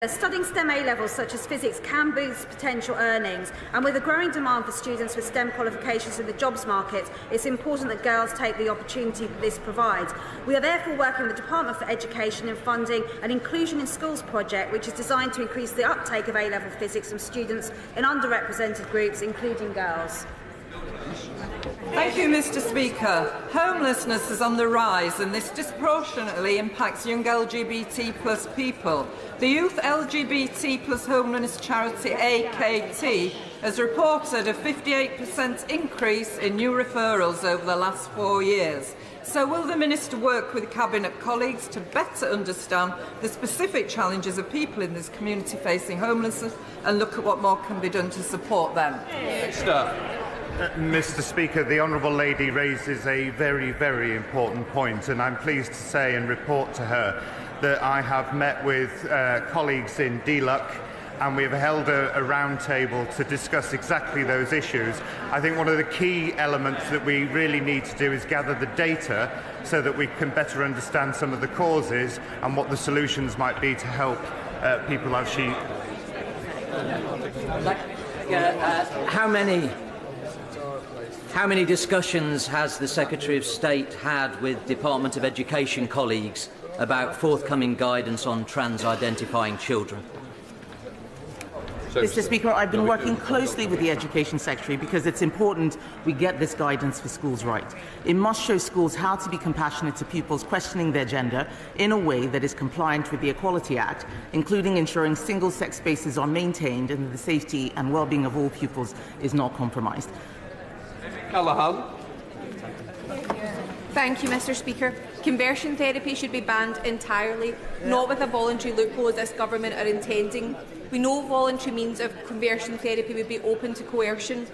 Studying STEM A-levels such as physics can boost potential earnings, and with a growing demand for students with STEM qualifications in the jobs market, it's important that girls take the opportunity this provides. We are therefore working with the Department for Education in funding an Inclusion in Schools project which is designed to increase the uptake of A-level physics from students in underrepresented groups, including girls. Thank you, Mr. Speaker. Homelessness is on the rise, and this disproportionately impacts young LGBT+ people. The youth LGBT+ homelessness charity AKT has reported a 58% increase in new referrals over the last 4 years. So will the Minister work with Cabinet colleagues to better understand the specific challenges of people in this community facing homelessness and look at what more can be done to support them? Mr. Speaker, the Honourable Lady raises a very, very important point, and I'm pleased to say and report to her that I have met with colleagues in DLUC and we have held a round table to discuss exactly those issues. I think one of the key elements that we really need to do is gather the data so that we can better understand some of the causes and what the solutions might be to help people as she... How many discussions has the Secretary of State had with Department of Education colleagues about forthcoming guidance on trans-identifying children? Mr. Speaker, I've been working closely with the Education Secretary because it's important we get this guidance for schools right. It must show schools how to be compassionate to pupils questioning their gender in a way that is compliant with the Equality Act, including ensuring single-sex spaces are maintained and that the safety and well-being of all pupils is not compromised. Callaghan. Thank you, Mr. Speaker. Conversion therapy should be banned entirely, not with a voluntary loophole as this government are intending. We know voluntary means of conversion therapy would be open to coercion.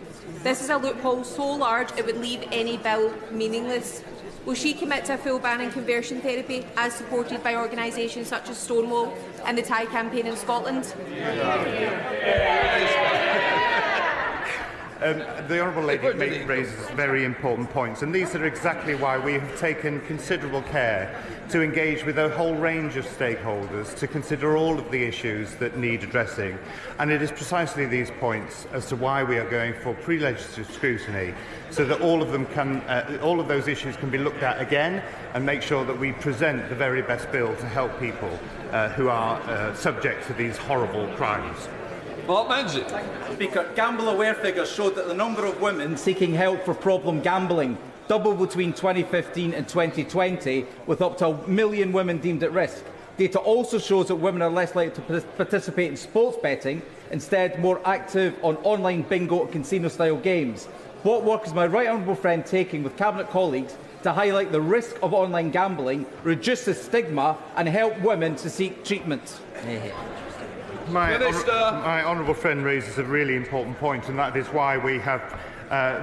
This is a loophole so large it would leave any bill meaningless. Will she commit to a full ban on conversion therapy, as supported by organisations such as Stonewall and the Thai campaign in Scotland? The Honourable Lady raises very important points, and these are exactly why we have taken considerable care to engage with a whole range of stakeholders to consider all of the issues that need addressing. And it is precisely these points as to why we are going for pre-legislative scrutiny, so that all of those issues can be looked at again and make sure that we present the very best bill to help people who are subject to these horrible crimes. Speaker, Gamble Aware figures showed that the number of women seeking help for problem gambling doubled between 2015 and 2020, with up to 1 million women deemed at risk. Data also shows that women are less likely to participate in sports betting, instead more active on online bingo and casino-style games. What work is my right honourable friend taking with Cabinet colleagues to highlight the risk of online gambling, reduce the stigma and help women to seek treatment? My honourable friend raises a really important point, and that is why we have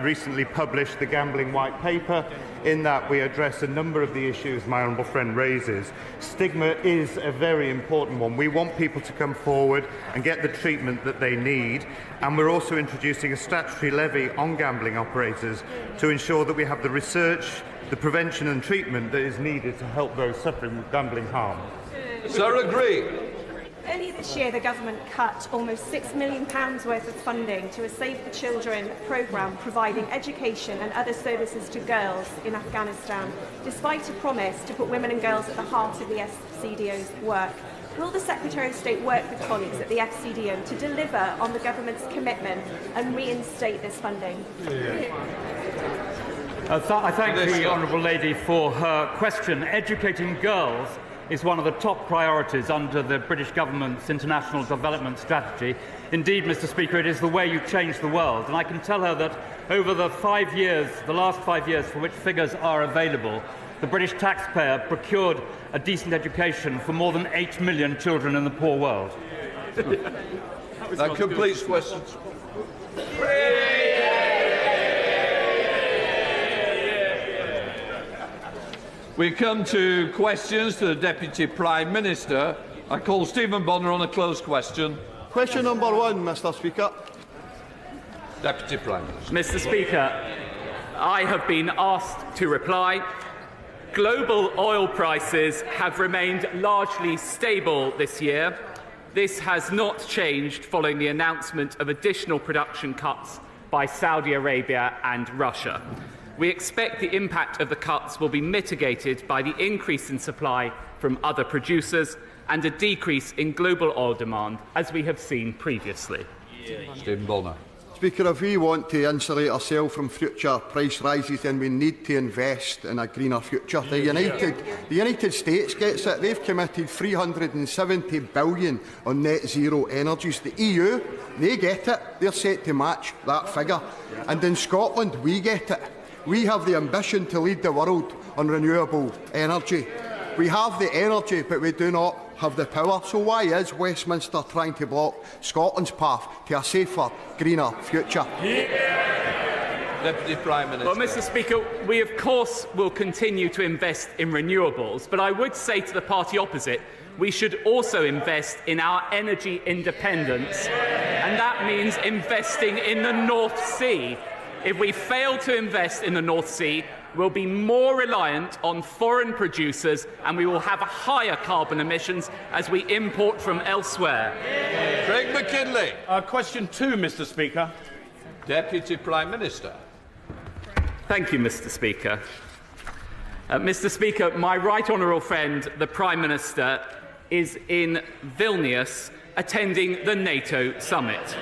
recently published the Gambling White Paper. In that, we address a number of the issues my honourable friend raises. Stigma is a very important one. We want people to come forward and get the treatment that they need, and we're also introducing a statutory levy on gambling operators to ensure that we have the research, the prevention and treatment that is needed to help those suffering with gambling harm. Sarah Gray. Earlier this year, the government cut almost £6 million worth of funding to a Save the Children programme providing education and other services to girls in Afghanistan, despite a promise to put women and girls at the heart of the FCDO's work. Will the Secretary of State work with colleagues at the FCDO to deliver on the government's commitment and reinstate this funding? I thank the Honourable Lady for her question. Educating girls is one of the top priorities under the British government's international development strategy. Indeed, Mr. Speaker, it is the way you change the world. And I can tell her that over the last 5 years for which figures are available, the British taxpayer procured a decent education for more than 8 million children in the poor world. That completes questions. We come to questions to the Deputy Prime Minister. I call Stephen Bonner on a closed question. Question number 1, Mr. Speaker. Deputy Prime Minister. Mr. Speaker, I have been asked to reply. Global oil prices have remained largely stable this year. This has not changed following the announcement of additional production cuts by Saudi Arabia and Russia. We expect the impact of the cuts will be mitigated by the increase in supply from other producers and a decrease in global oil demand, as we have seen previously. Stephen Bulner. Speaker, if we want to insulate ourselves from future price rises, then we need to invest in a greener future. The United States gets it. They've committed $370 billion on net zero energies. The EU, they get it. They're set to match that figure. And in Scotland, we get it. We have the ambition to lead the world on renewable energy. We have the energy, but we do not have the power. So why is Westminster trying to block Scotland's path to a safer, greener future? Deputy Prime Minister. Well, Mr. Speaker, we of course will continue to invest in renewables, but I would say to the party opposite, we should also invest in our energy independence, and that means investing in the North Sea. If we fail to invest in the North Sea, we'll be more reliant on foreign producers and we will have higher carbon emissions as we import from elsewhere. Craig McKinley. Question 2, Mr. Speaker. Deputy Prime Minister. Thank you, Mr. Speaker. Mr. Speaker, my right honourable friend, the Prime Minister, is in Vilnius attending the NATO summit.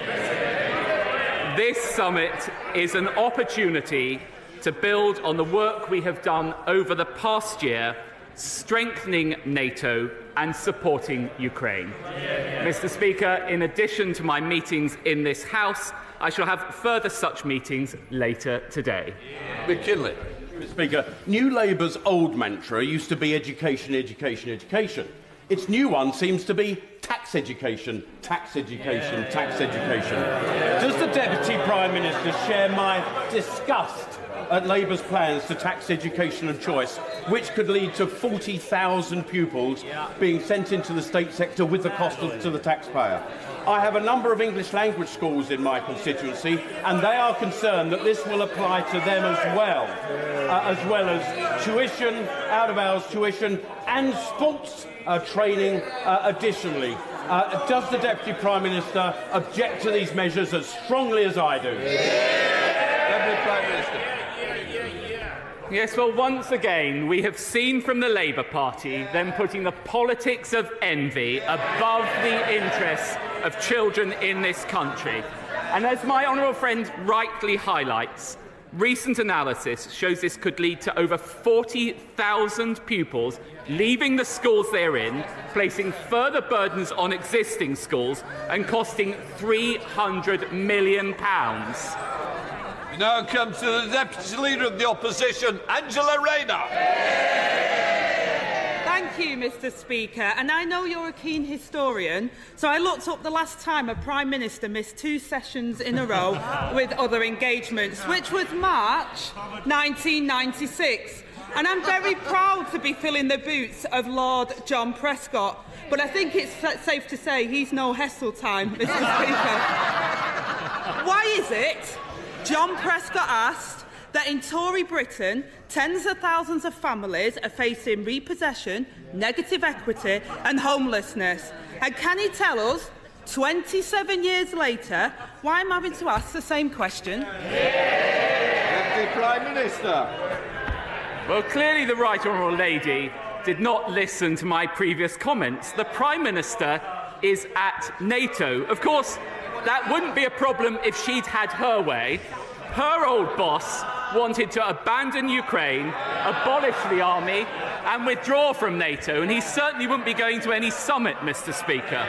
This summit is an opportunity to build on the work we have done over the past year, strengthening NATO and supporting Ukraine. Mr. Speaker, in addition to my meetings in this House, I shall have further such meetings later today. McKinley. Mr. Speaker, New Labour's old mantra used to be education, education, education. Its new one seems to be tax education, tax education, tax education. Does the Deputy Prime Minister share my disgust at Labour's plans to tax education and choice, which could lead to 40,000 pupils being sent into the state sector with the cost to the taxpayer? I have a number of English language schools in my constituency, and they are concerned that this will apply to them as well as tuition, out-of-hours tuition, and sports training additionally. Does the Deputy Prime Minister object to these measures as strongly as I do? Deputy Prime Minister. Yes, well, once again, we have seen from the Labour Party them putting the politics of envy above the interests of children in this country. And as my honourable friend rightly highlights, recent analysis shows this could lead to over 40,000 pupils leaving the schools they're in, placing further burdens on existing schools and costing £300 million. We now come to the Deputy Leader of the Opposition, Angela Rayner. Thank you, Mr. Speaker. And I know you're a keen historian, so I looked up the last time a Prime Minister missed 2 sessions in a row with other engagements, which was March 1996. And I'm very proud to be filling the boots of Lord John Prescott. But I think it's safe to say he's no Heseltine, Mr. Speaker. Why is it John Prescott asked that in Tory Britain, tens of thousands of families are facing repossession, negative equity and homelessness? And can he tell us, 27 years later, why I'm having to ask the same question? Deputy Prime Minister. Well, clearly the Right Honourable Lady did not listen to my previous comments. The Prime Minister is at NATO. Of course, that wouldn't be a problem if she'd had her way. Her old boss wanted to abandon Ukraine, abolish the army and withdraw from NATO, and he certainly wouldn't be going to any summit, Mr. Speaker.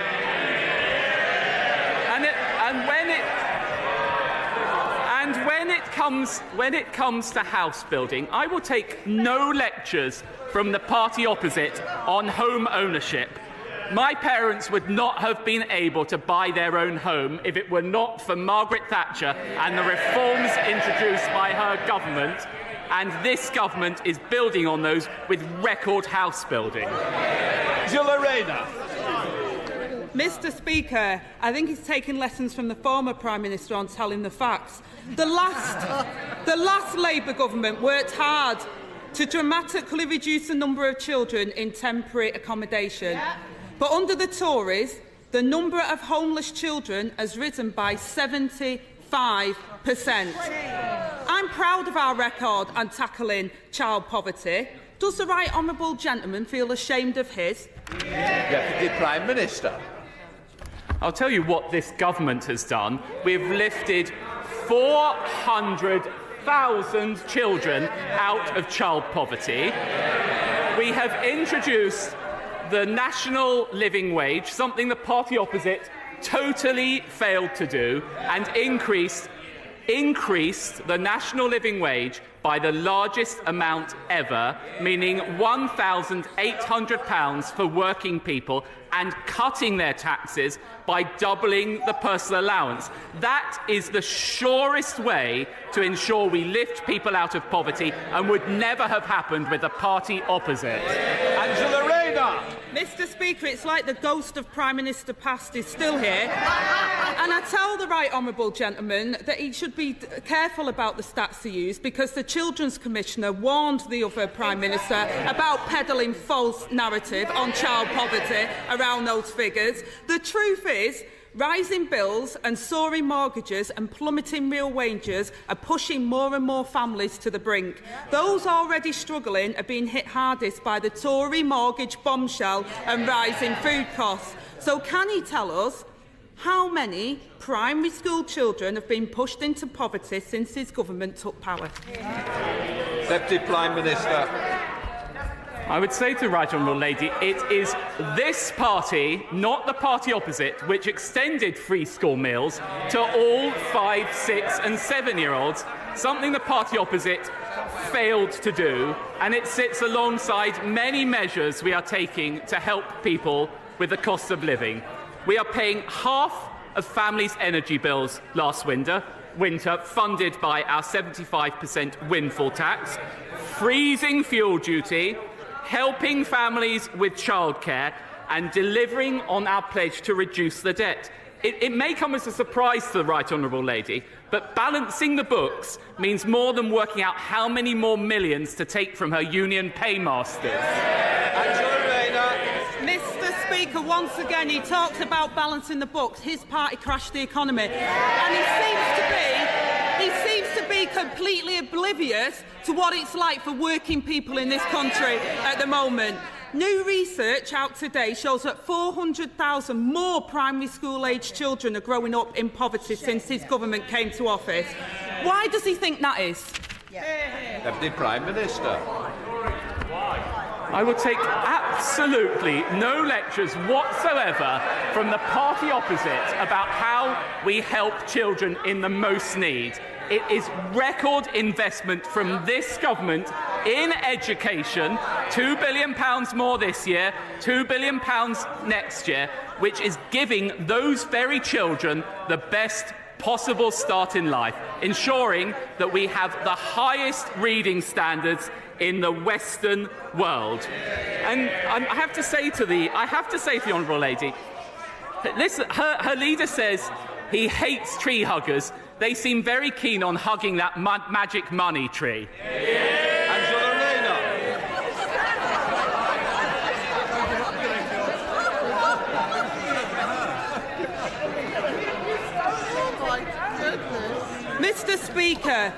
When it comes to house building, I will take no lectures from the party opposite on home ownership. My parents would not have been able to buy their own home if it were not for Margaret Thatcher and the reforms introduced by her government, and this government is building on those with record house building. Angela Rayner. Mr. Speaker, I think he's taken lessons from the former Prime Minister on telling the facts. The last Labour government worked hard to dramatically reduce the number of children in temporary accommodation. But under the Tories, the number of homeless children has risen by 75%. I'm proud of our record on tackling child poverty. Does the right honourable gentleman feel ashamed of his? Deputy Prime Minister. I'll tell you what this government has done. We've lifted 400,000 children out of child poverty. We have introduced the national living wage, something the party opposite totally failed to do, and increased the national living wage by the largest amount ever, meaning £1,800 for working people, and cutting their taxes by doubling the personal allowance. That is the surest way to ensure we lift people out of poverty, and would never have happened with the party opposite. Angela Rayner. Mr. Speaker, it's like the ghost of Prime Minister past is still here. And I tell the right honourable gentleman that he should be careful about the stats he used, because the Children's Commissioner warned the other Prime Minister about peddling false narrative on child poverty around those figures. The truth is, rising bills and soaring mortgages and plummeting real wages are pushing more and more families to the brink. Those already struggling are being hit hardest by the Tory mortgage bombshell and rising food costs. So can he tell us how many primary school children have been pushed into poverty since his government took power? Deputy Prime Minister. I would say to the right honourable lady, it is this party, not the party opposite, which extended free school meals to all 5-, 6- and 7-year-olds, something the party opposite failed to do, and it sits alongside many measures we are taking to help people with the cost of living. We are paying half of families' energy bills last winter, funded by our 75% windfall tax, freezing fuel duty, helping families with childcare, and delivering on our pledge to reduce the debt. It may come as a surprise to the right honourable lady, but balancing the books means more than working out how many more millions to take from her union paymasters. Mr. Speaker, once again, he talks about balancing the books. His party crashed the economy, and he seems to be completely oblivious to what it's like for working people in this country at the moment. New research out today shows that 400,000 more primary school-aged children are growing up in poverty since his government came to office. Why does he think that is? Deputy Prime Minister. I will take absolutely no lectures whatsoever from the party opposite about how we help children in the most need. It is record investment from this government in education, £2 billion more this year, £2 billion next year, which is giving those very children the best possible start in life, ensuring that we have the highest reading standards in the Western world. And I have to say to the honourable lady, listen, her leader says he hates tree huggers. They seem very keen on hugging that magic money tree. Angela Rayner. Mr. Speaker,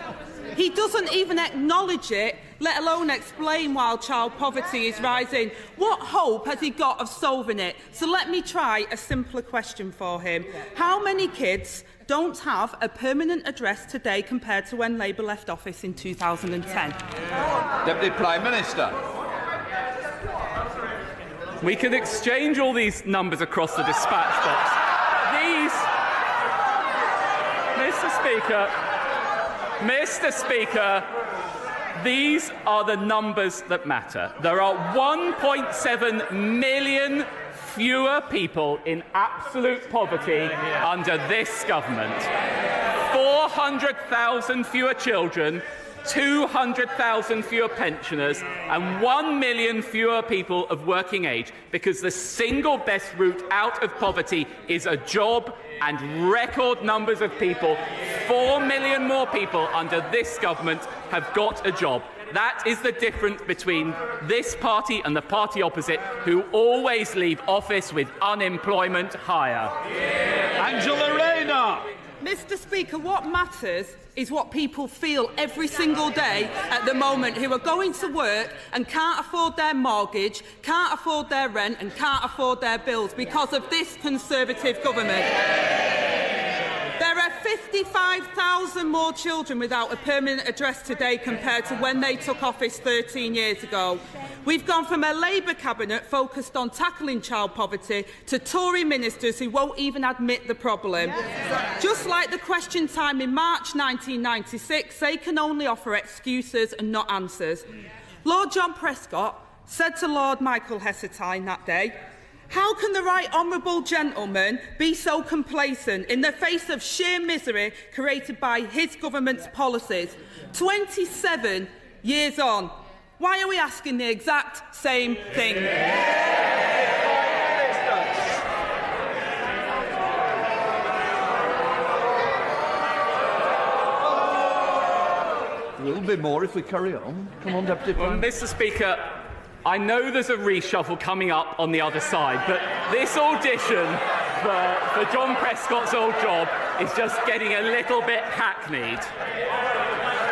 he doesn't even acknowledge it, let alone explain why child poverty is rising. What hope has he got of solving it? So let me try a simpler question for him. How many kids don't have a permanent address today compared to when Labour left office in 2010? Deputy Prime Minister. We can exchange all these numbers across the dispatch box. Mr. Speaker, these are the numbers that matter. There are 1.7 million fewer people in absolute poverty under this government, 400,000 fewer children, 200,000 fewer pensioners, and 1 million fewer people of working age, because the single best route out of poverty is a job, and record numbers of people, 4 million more people under this government, have got a job. That is the difference between this party and the party opposite, who always leave office with unemployment higher. Angela Rayner. Mr. Speaker, what matters is what people feel every single day at the moment, who are going to work and can't afford their mortgage, can't afford their rent and can't afford their bills because of this Conservative government. There are 55,000 more children without a permanent address today compared to when they took office 13 years ago. We've gone from a Labour cabinet focused on tackling child poverty to Tory ministers who won't even admit the problem. Just like the Question Time in March 1996, they can only offer excuses and not answers. Lord John Prescott said to Lord Michael Heseltine that day, "How can the right honourable gentleman be so complacent in the face of sheer misery created by his government's policies? 27 years on, why are we asking the exact same thing?" A little bit more if we carry on. Come on, Deputy Prime. Mr. Speaker, I know there's a reshuffle coming up on the other side, but this audition for John Prescott's old job is just getting a little bit hackneyed.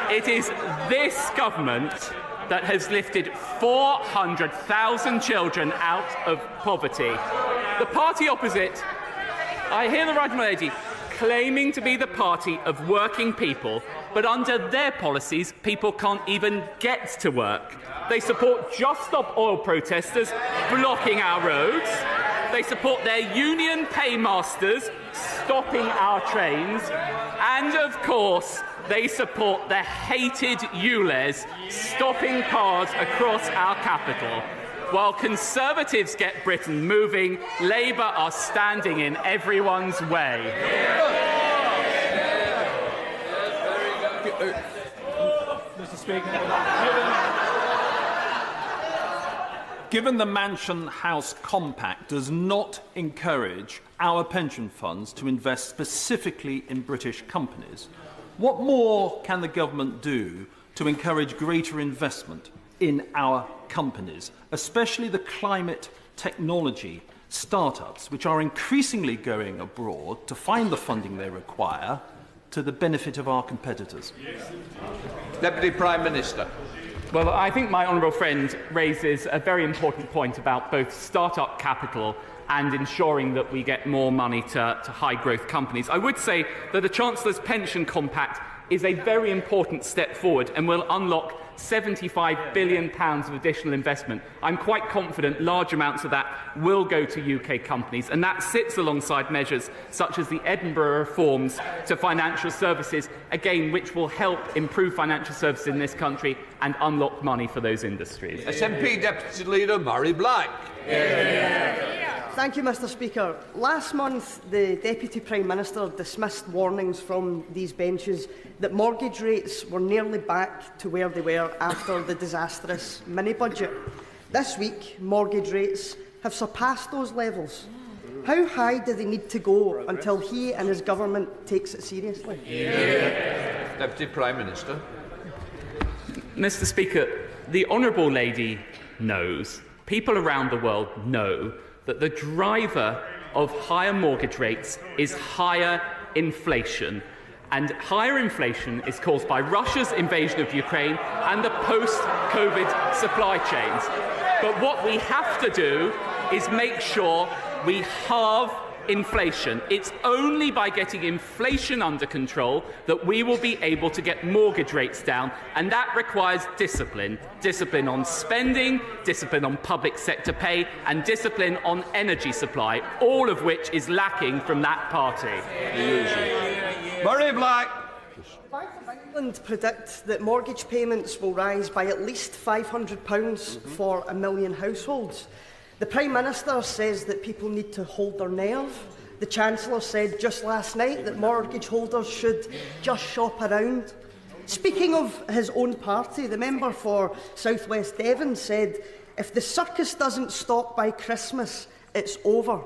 It is this government that has lifted 400,000 children out of poverty. The party opposite, I hear the right lady, claiming to be the party of working people, but under their policies, people can't even get to work. They support Just Stop Oil protesters blocking our roads. They support their union paymasters stopping our trains. And, of course, they support the hated ULEZ stopping cars across our capital. While Conservatives get Britain moving, Labour are standing in everyone's way. Mr. Speaker. Given the Mansion House Compact does not encourage our pension funds to invest specifically in British companies, what more can the government do to encourage greater investment in our companies, especially the climate technology startups, which are increasingly going abroad to find the funding they require to the benefit of our competitors? Deputy Prime Minister. Well, I think my honourable friend raises a very important point about both start-up capital and ensuring that we get more money to high-growth companies. I would say that the Chancellor's Pension Compact is a very important step forward and will unlock £75 billion of additional investment. I'm quite confident large amounts of that will go to UK companies, and that sits alongside measures such as the Edinburgh reforms to financial services, again, which will help improve financial services in this country and unlock money for those industries. SNP Deputy Leader Murray Black. Thank you, Mr. Speaker. Last month, the Deputy Prime Minister dismissed warnings from these benches that mortgage rates were nearly back to where they were after the disastrous mini-budget. This week, mortgage rates have surpassed those levels. How high do they need to go until he and his government takes it seriously? Deputy Prime Minister. Mr. Speaker, the honourable lady knows, people around the world know, that the driver of higher mortgage rates is higher inflation. And higher inflation is caused by Russia's invasion of Ukraine and the post-COVID supply chains. But what we have to do is make sure we halve inflation. It's only by getting inflation under control that we will be able to get mortgage rates down, and that requires discipline. Discipline on spending, discipline on public sector pay, and discipline on energy supply, all of which is lacking from that party. Murray Black. Bank of England predict that mortgage payments will rise by at least £500 for 1 million households. The Prime Minister says that people need to hold their nerve. The Chancellor said just last night that mortgage holders should just shop around. Speaking of his own party, the member for South West Devon said, "If the circus doesn't stop by Christmas, it's over."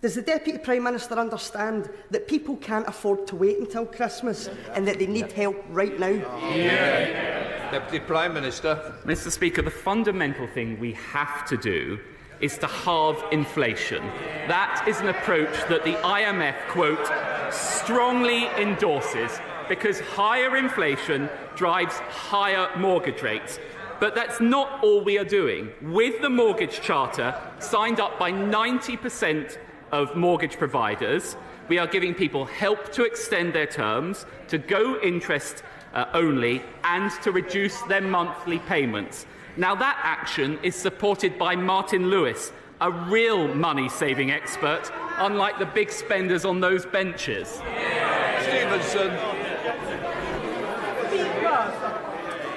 Does the Deputy Prime Minister understand that people can't afford to wait until Christmas and that they need help right now? Deputy Prime Minister. Mr. Speaker, the fundamental thing we have to do is to halve inflation. That is an approach that the IMF, quote, strongly endorses because higher inflation drives higher mortgage rates. But that's not all we are doing. With the mortgage charter, signed up by 90% of mortgage providers, we are giving people help to extend their terms, to go interest only, and to reduce their monthly payments. Now, that action is supported by Martin Lewis, a real money-saving expert, unlike the big spenders on those benches. Stevenson.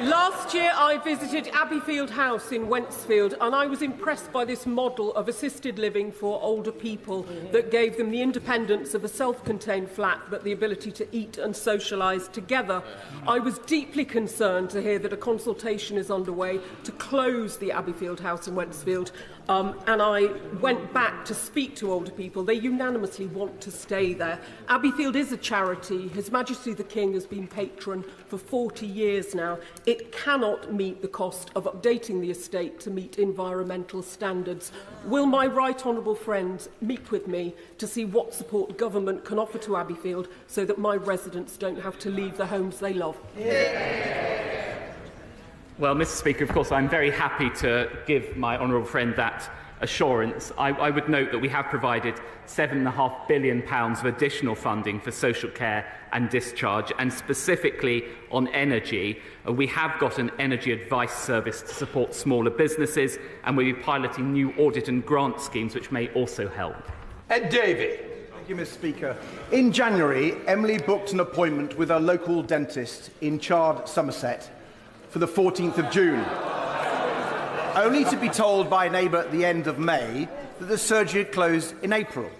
Last year I visited Abbeyfield House in Wentzfield and I was impressed by this model of assisted living for older people that gave them the independence of a self-contained flat but the ability to eat and socialise together. I was deeply concerned to hear that a consultation is underway to close the Abbeyfield House in Wentzfield, and I went back to speak to older people. They unanimously want to stay there. Abbeyfield is a charity. His Majesty the King has been patron for 40 years now. It cannot meet the cost of updating the estate to meet environmental standards. Will my right honourable friends meet with me to see what support government can offer to Abbeyfield so that my residents don't have to leave the homes they love? Well, Mr. Speaker, of course, I'm very happy to give my honourable friend that assurance. I would note that we have provided £7.5 billion of additional funding for social care and discharge, and specifically on energy. We have got an energy advice service to support smaller businesses, and we'll be piloting new audit and grant schemes which may also help. Ed Davey. Thank you, Mr. Speaker. In January, Emily booked an appointment with her local dentist in Chard, Somerset, for the 14th of June, only to be told by a neighbour at the end of May that the surgery had closed in April.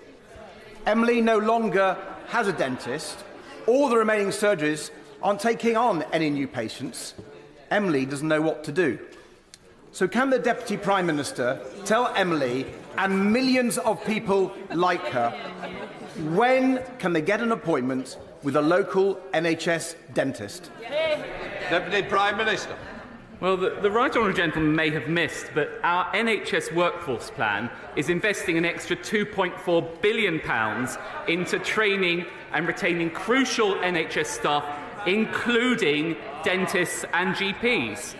Emily no longer has a dentist. All the remaining surgeries aren't taking on any new patients. Emily doesn't know what to do. So can the Deputy Prime Minister tell Emily and millions of people like her when can they get an appointment with a local NHS dentist? Deputy Prime Minister. Well, the right honourable gentleman may have missed, but our NHS workforce plan is investing an extra £2.4 billion into training and retaining crucial NHS staff, including dentists and GPs.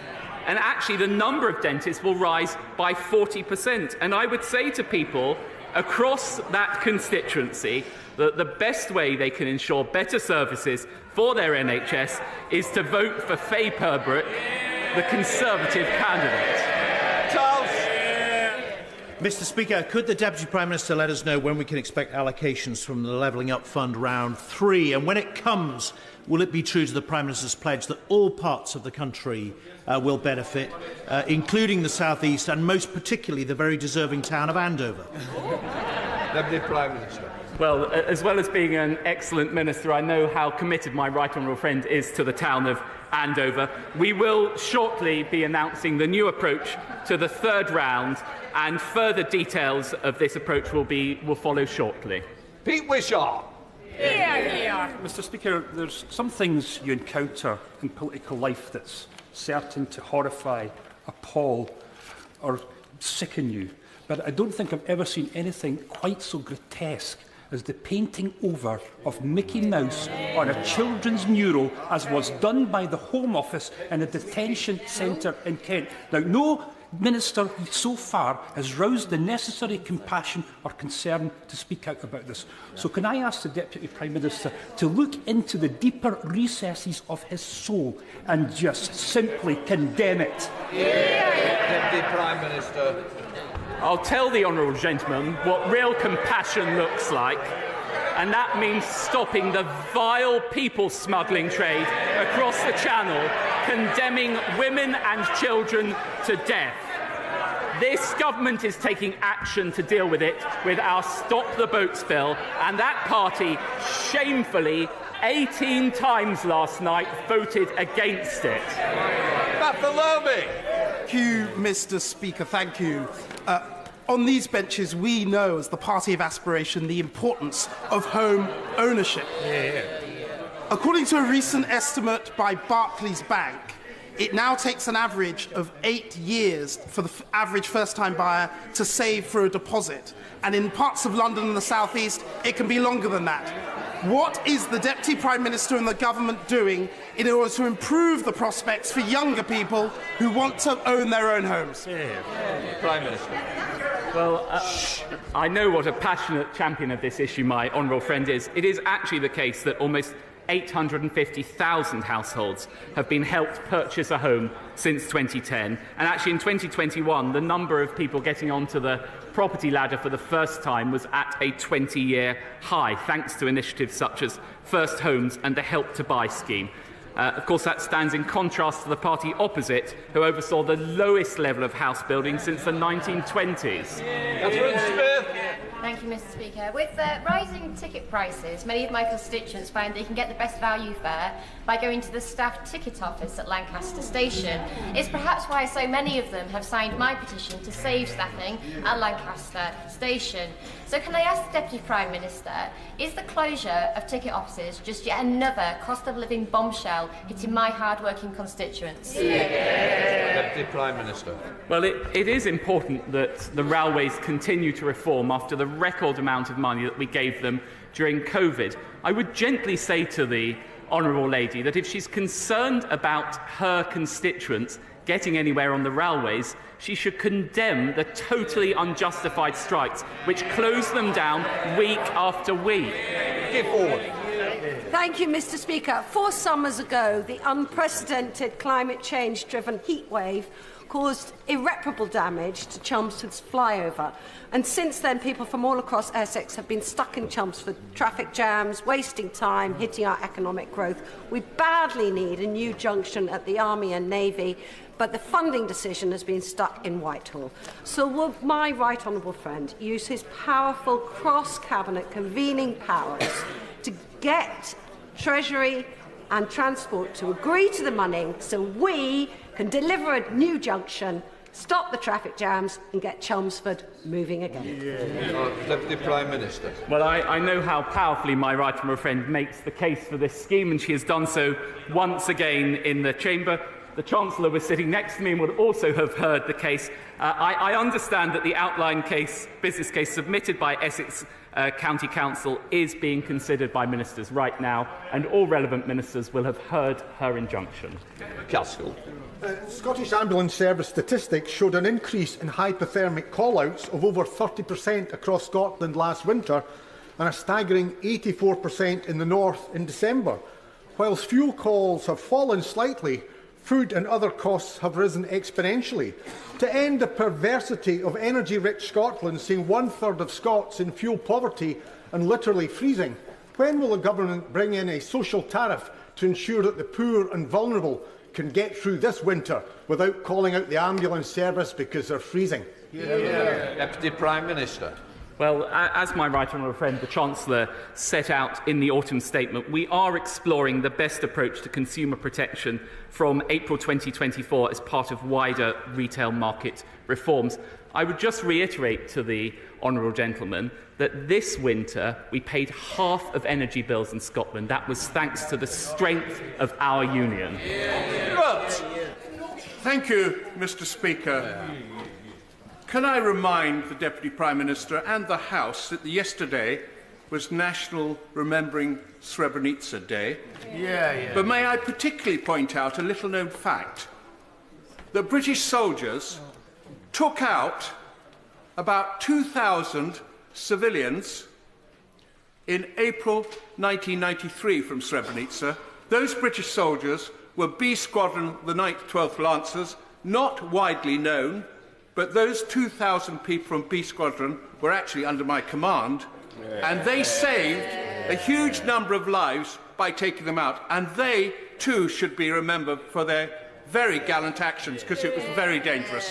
And actually, the number of dentists will rise by 40%. And I would say to people across that constituency that the best way they can ensure better services for their NHS is to vote for Faye Purbrick, the Conservative candidate. Charles. Mr. Speaker, could the Deputy Prime Minister let us know when we can expect allocations from the Levelling Up Fund round 3? And when it comes, will it be true to the Prime Minister's pledge that all parts of the country will benefit, including the South East and most particularly the very deserving town of Andover? Deputy Prime Minister. Well, as well as being an excellent minister, I know how committed my right honourable friend is to the town of Andover. We will shortly be announcing the new approach to the third round, and further details of this approach will follow shortly. Pete Wishart. Mr. Speaker, there's some things you encounter in political life that's certain to horrify, appall, or sicken you. But I don't think I've ever seen anything quite so grotesque as the painting over of Mickey Mouse on a children's mural as was done by the Home Office in a detention centre in Kent. Now, no minister so far has roused the necessary compassion or concern to speak out about this. So can I ask the Deputy Prime Minister to look into the deeper recesses of his soul and just simply condemn it? Deputy Prime Minister. I'll tell the honourable gentleman what real compassion looks like, and that means stopping the vile people smuggling trade across the Channel, condemning women and children to death. This government is taking action to deal with it with our Stop the Boats bill, and that party shamefully 18 times last night voted against it. Bartholomew. Thank you, Mr. Speaker. Thank you. on these benches, we know, as the party of aspiration, the importance of home ownership. According to a recent estimate by Barclays Bank, it now takes an average of 8 years for the average first-time buyer to save for a deposit. And in parts of London and the South East, it can be longer than that. What is the Deputy Prime Minister and the government doing in order to improve the prospects for younger people who want to own their own homes? Prime Minister. Well, I know what a passionate champion of this issue my honourable friend is. It is actually the case that almost 850,000 households have been helped purchase a home since 2010. And actually in 2021, the number of people getting onto the property ladder for the first time was at a 20-year high, thanks to initiatives such as First Homes and the Help to Buy scheme. Of course, that stands in contrast to the party opposite, who oversaw the lowest level of house building since the 1920s. Thank you, Mr. Speaker. With rising ticket prices, many of my constituents find they can get the best value fare by going to the staff ticket office at Lancaster Station. It's perhaps why so many of them have signed my petition to save staffing at Lancaster Station. So can I ask the Deputy Prime Minister, is the closure of ticket offices just yet another cost of living bombshell hitting my hard-working constituents? Deputy Prime Minister. Well, it is important that the railways continue to reform after the record amount of money that we gave them during COVID. I would gently say to the honourable lady that if she's concerned about her constituents getting anywhere on the railways, she should condemn the totally unjustified strikes which close them down week after week. Give forward. Thank you, Mr. Speaker. 4 summers ago, the unprecedented climate change-driven heatwave caused irreparable damage to Chelmsford's flyover. And since then, people from all across Essex have been stuck in Chelmsford, traffic jams, wasting time, hitting our economic growth. We badly need a new junction at the Army and Navy, but the funding decision has been stuck in Whitehall. So will my right honourable friend use his powerful cross-cabinet convening powers to get Treasury and Transport to agree to the money so we can deliver a new junction, stop the traffic jams and get Chelmsford moving again? Deputy Prime Minister. Well, I know how powerfully my right honourable friend makes the case for this scheme, and she has done so once again in the Chamber. The Chancellor was sitting next to me and would also have heard the case. I understand that the outline case, business case submitted by Essex County Council is being considered by ministers right now, and all relevant ministers will have heard her injunction. Castle. Scottish Ambulance Service statistics showed an increase in hypothermic call-outs of over 30% across Scotland last winter and a staggering 84% in the north in December. Whilst fuel calls have fallen slightly, food and other costs have risen exponentially. To end the perversity of energy-rich Scotland seeing 1/3 of Scots in fuel poverty and literally freezing, when will the government bring in a social tariff to ensure that the poor and vulnerable can get through this winter without calling out the ambulance service because they're freezing? Deputy Prime Minister. Well, as my right honourable friend, the Chancellor, set out in the autumn statement, we are exploring the best approach to consumer protection from April 2024 as part of wider retail market reforms. I would just reiterate to the honourable gentleman that this winter we paid half of energy bills in Scotland. That was thanks to the strength of our union. Thank you, Mr. Speaker. Can I remind the Deputy Prime Minister and the House that yesterday was National Remembering Srebrenica Day? But may I particularly point out a little-known fact, that British soldiers took out about 2,000 civilians in April 1993 from Srebrenica. Those British soldiers were B Squadron, the 9th 12th Lancers, not widely known, but those 2,000 people from B Squadron were actually under my command, and they saved a huge number of lives by taking them out. And they, too, should be remembered for their very gallant actions, because it was very dangerous.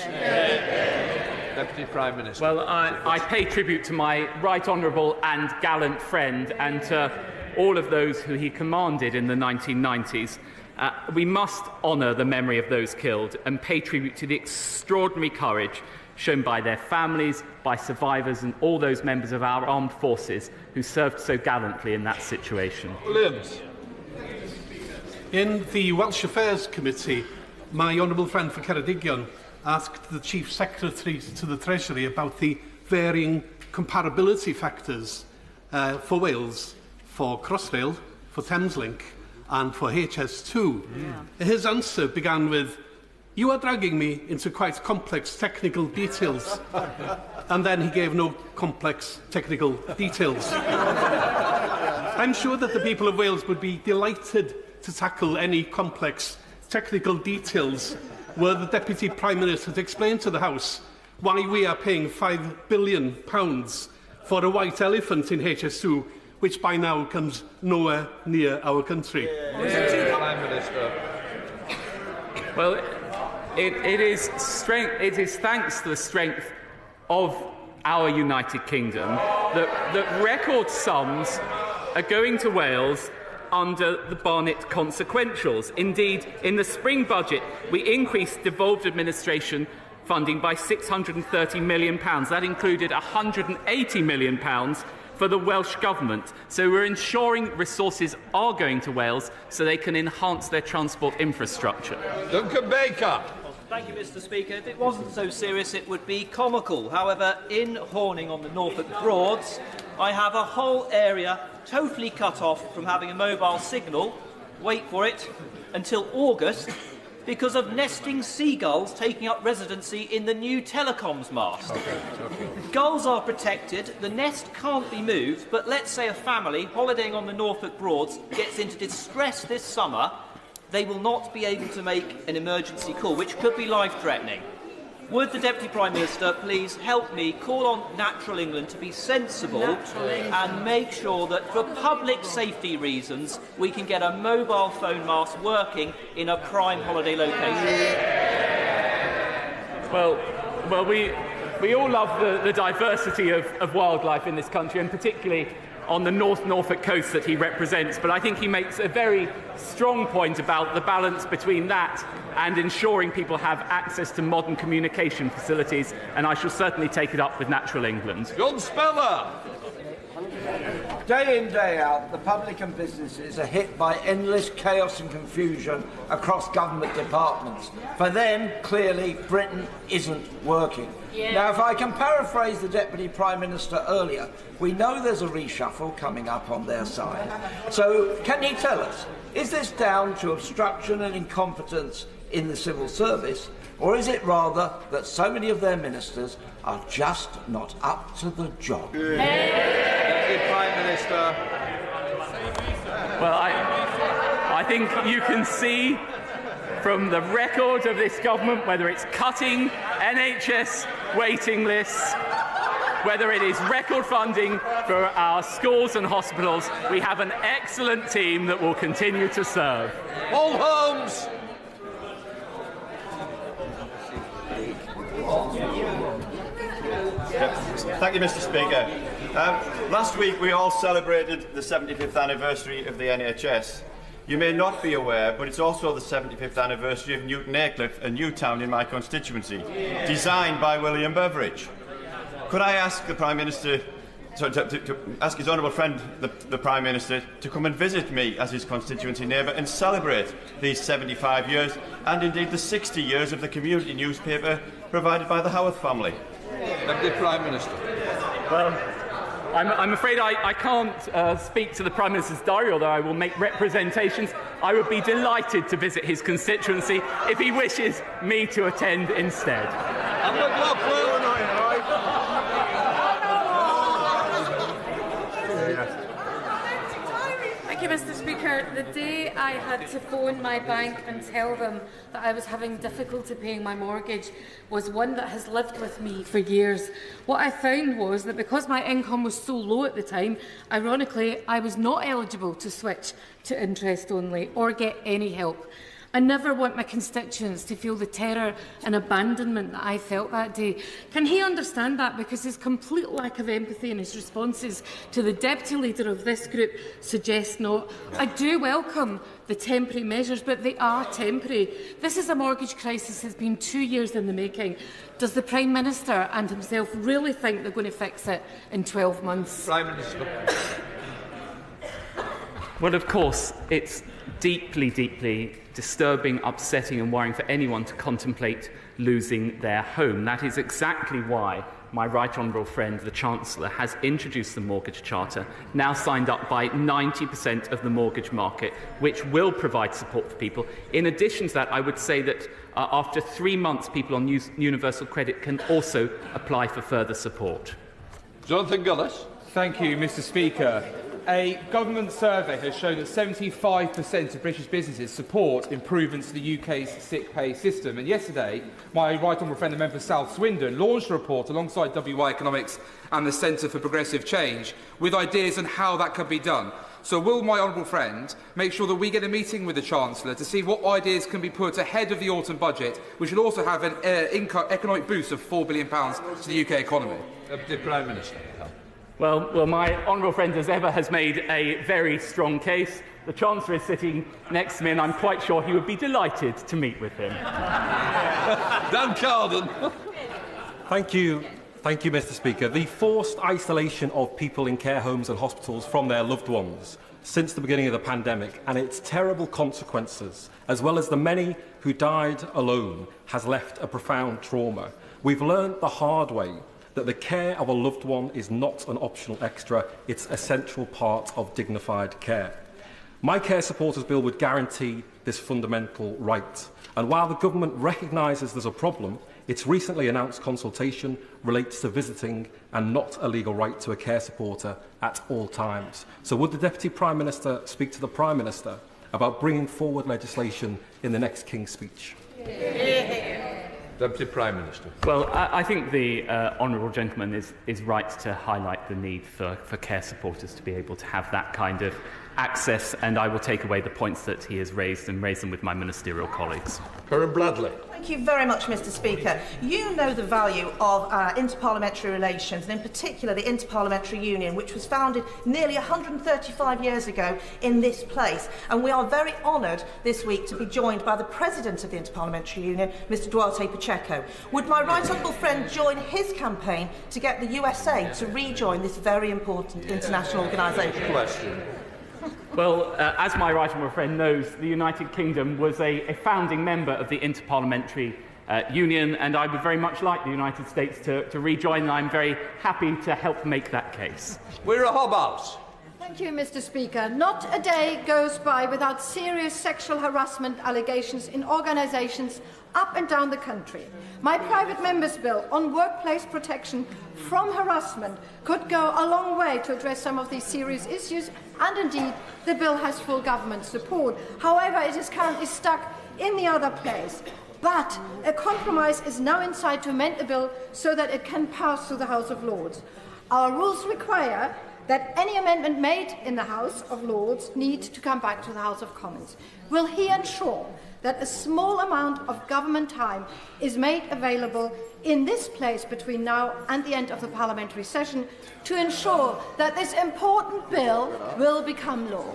Deputy Prime Minister. Well, I pay tribute to my right honourable and gallant friend and to all of those who he commanded in the 1990s. We must honour the memory of those killed and pay tribute to the extraordinary courage, shown by their families, by survivors and all those members of our armed forces who served so gallantly in that situation. Williams. In the Welsh Affairs Committee, my honourable friend for Ceredigion asked the Chief Secretary to the Treasury about the varying comparability factors for Wales, for Crossrail, for Thameslink and for HS2. Yeah. His answer began with, "You are dragging me into quite complex technical details." And then he gave no complex technical details. I'm sure that the people of Wales would be delighted to tackle any complex technical details where the Deputy Prime Minister had explained to the House why we are paying £5 billion for a white elephant in HS2, which by now comes nowhere near our country. Prime Minister. Well, it is thanks to the strength of our United Kingdom that record sums are going to Wales under the Barnett consequentials. Indeed, in the spring budget, we increased devolved administration funding by £630 million. That included £180 million for the Welsh Government. So we're ensuring resources are going to Wales so they can enhance their transport infrastructure. Duncan Baker. Thank you, Mr. Speaker. If it wasn't so serious, it would be comical. However, in Horning on the Norfolk Broads, I have a whole area totally cut off from having a mobile signal, wait for it, until August, because of nesting seagulls taking up residency in the new telecoms mast. Gulls are protected, the nest can't be moved, but let's say a family holidaying on the Norfolk Broads gets into distress this summer, they will not be able to make an emergency call, which could be life-threatening. Would the Deputy Prime Minister please help me call on Natural England to be sensible and make sure that, for public safety reasons, we can get a mobile phone mast working in a prime holiday location? Well, we all love the diversity of wildlife in this country, and particularly on the North Norfolk coast that he represents, but I think he makes a very strong point about the balance between that and ensuring people have access to modern communication facilities, and I shall certainly take it up with Natural England. John Speller. Day in, day out, the public and businesses are hit by endless chaos and confusion across government departments. For them, clearly, Britain isn't working. Yeah. Now, if I can paraphrase the Deputy Prime Minister earlier, we know there's a reshuffle coming up on their side. So, can you tell us, is this down to obstruction and incompetence in the civil service, or is it rather that so many of their ministers are just not up to the job? Deputy Prime Minister. Well, I think you can see from the record of this government, whether it's cutting NHS waiting lists, whether it is record funding for our schools and hospitals, we have an excellent team that will continue to serve. Paul Holmes. Thank you, Mr. Speaker. Last week we all celebrated the 75th anniversary of the NHS. You may not be aware, but it's also the 75th anniversary of Newton Aycliffe, a new town in my constituency, designed by William Beveridge. Could I ask the Prime Minister, to ask his honourable friend, the Prime Minister, to come and visit me as his constituency neighbour and celebrate these 75 years and indeed the 60 years of the community newspaper provided by the Howarth family? Deputy Prime Minister. Well, I'm afraid I can't speak to the Prime Minister's diary, although I will make representations. I would be delighted to visit his constituency if he wishes me to attend instead. Thank you, Mr. Speaker. The day I had to phone my bank and tell them that I was having difficulty paying my mortgage was one that has lived with me for years. What I found was that because my income was so low at the time, ironically, I was not eligible to switch to interest only or get any help. I never want my constituents to feel the terror and abandonment that I felt that day. Can he understand that? Because his complete lack of empathy in his responses to the deputy leader of this group suggests not. I do welcome the temporary measures, but they are temporary. This is a mortgage crisis that has been 2 years in the making. Does the Prime Minister and himself really think they're going to fix it in 12 months? Prime Minister. Well, of course, it's deeply, deeply disturbing, upsetting and worrying for anyone to contemplate losing their home. That is exactly why my right honourable friend, the Chancellor, has introduced the Mortgage Charter, now signed up by 90% of the mortgage market, which will provide support for people. In addition to that, I would say that after 3 months, people on universal credit can also apply for further support. Jonathan Gullis. Thank you, Mr. Speaker. A government survey has shown that 75% of British businesses support improvements to the UK's sick pay system. And yesterday, my right honourable friend, the member for South Swindon, launched a report alongside WY Economics and the Centre for Progressive Change with ideas on how that could be done. So will my honourable friend make sure that we get a meeting with the Chancellor to see what ideas can be put ahead of the autumn budget, which will also have an economic boost of £4 billion to the UK economy? Deputy Prime Minister. Well, my honourable friend, as ever, has made a very strong case. The Chancellor is sitting next to me, and I'm quite sure he would be delighted to meet with him. Dan Carden. Thank you, Mr. Speaker. The forced isolation of people in care homes and hospitals from their loved ones since the beginning of the pandemic and its terrible consequences, as well as the many who died alone, has left a profound trauma. We've learned the hard way that the care of a loved one is not an optional extra, it's a central part of dignified care. My Care Supporters Bill would guarantee this fundamental right. And while the government recognises there's a problem, its recently announced consultation relates to visiting and not a legal right to a care supporter at all times. So would the Deputy Prime Minister speak to the Prime Minister about bringing forward legislation in the next King's Speech? Deputy Prime Minister. Well, I think the honourable gentleman is right to highlight the need for care supporters to be able to have that kind of access, and I will take away the points that he has raised and raise them with my ministerial colleagues. Karen Bradley. Thank you very much, Mr. Speaker. You know the value of interparliamentary relations, and in particular the Interparliamentary Union, which was founded nearly 135 years ago in this place. And we are very honoured this week to be joined by the President of the Interparliamentary Union, Mr. Duarte Pacheco. Would my right honourable friend join his campaign to get the USA to rejoin this very important international organisation? Question. Well, as my right honourable friend knows, the United Kingdom was a founding member of the Interparliamentary Union, and I would very much like the United States to rejoin, and I'm very happy to help make that case. We're a Hobbs. Thank you, Mr. Speaker. Not a day goes by without serious sexual harassment allegations in organisations up and down the country. My private member's bill on workplace protection from harassment could go a long way to address some of these serious issues, and indeed the bill has full government support. However, it is currently stuck in the other place. But a compromise is now in sight to amend the bill so that it can pass through the House of Lords. Our rules require that any amendment made in the House of Lords need to come back to the House of Commons. Will he ensure that a small amount of government time is made available in this place between now and the end of the parliamentary session to ensure that this important bill will become law?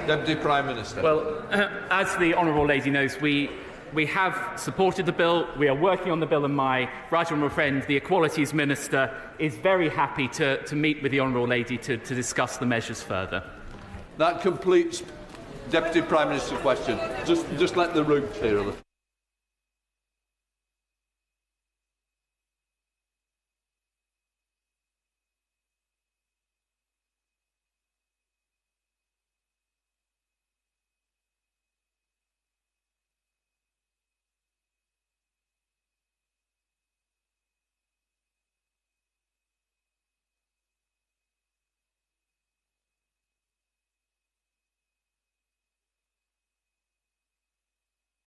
Deputy Prime Minister. Well, as the honourable lady knows, we have supported the bill, we are working on the bill, and my right honourable friend, the Equalities Minister, is very happy to meet with the honourable lady to discuss the measures further. That completes Deputy Prime Minister's question. Just let the room clear a little.